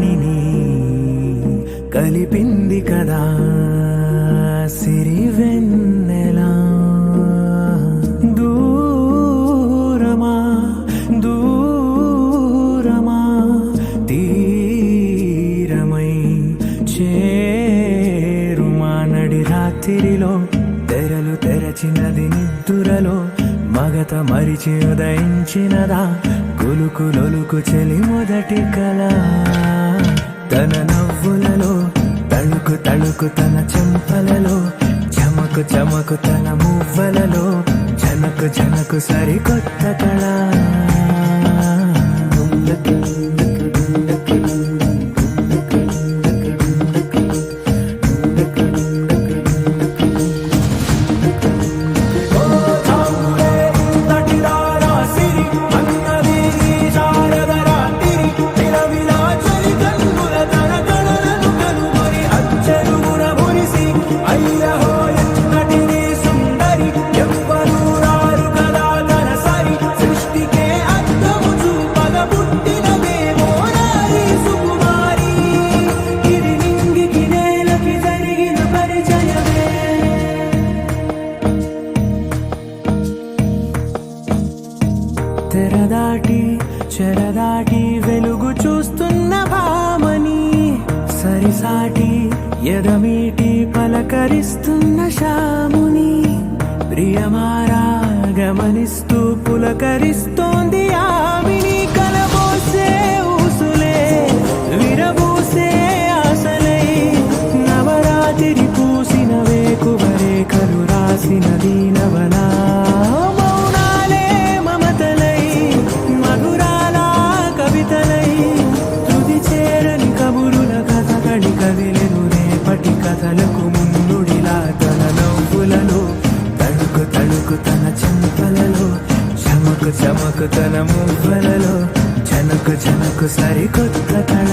వాణిని కలిపింది కదా సిరివెన్నెలా. దూరమా దూరమా తీరమై చేరుమా నడి రాత్రిలో తెరలు తెరచినది నిద్దురలో మగత మరిచి ఉదయించినదా కులుకులొలుకు చెలి మొదటి కళ. తన నవ్వులలో తళుకు తళుకు తన చెంపలలో చమకు చమకు తన మువ్వలలో జనకు జనకు సరికొత్త కళ. తెరదాటి చెరదాటి వెలుగు చూస్తున్న భామని సరిసాటి ఎదమీటి పలకరిస్తున్న శాముని ప్రియమారా గమనిస్తూ పులకరిస్తోంది ఆమిని. కలబోసే ఊసులే విరబూసే ఆశలై నవరాత్రి పూసిన వేకువరేఖలు రాసిన దీనవనా. కథలకు ముందుడిలా తన నవ్వులలో తళుకు తళుకు తన చెంపలలో చమకు చమకు తన మువ్వలలో జనకు జనకు సరికొత్త కళ.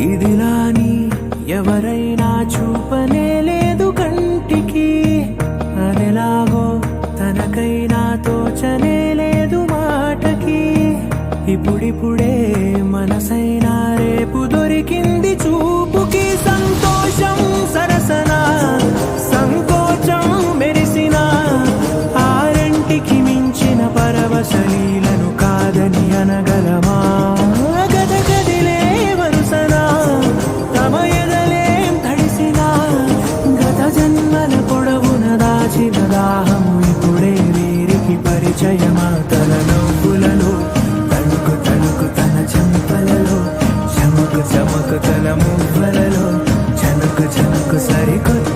ఇదిలాని ఎవరైనా చూపనే లేదు కంటికి అదెలాగో తనకైనా తోచనే లేదు మాటకి. ఇప్పుడిప్పుడే మనసైనా రేపు దొరికింది చూపుకి. సంతోషం సరసన సంకోచం మెరిసిన ఆరంటికి మించిన పరవశలీలను కాదని అనగలమా. దాహము ఇప్పుడే వీరికి పరిచయమా. తన నవ్వులలో తణుకు తణుకు తన చెంపలలో చమకు చమకు తన మువ్వలలో జనకు జనకు సరికొత్త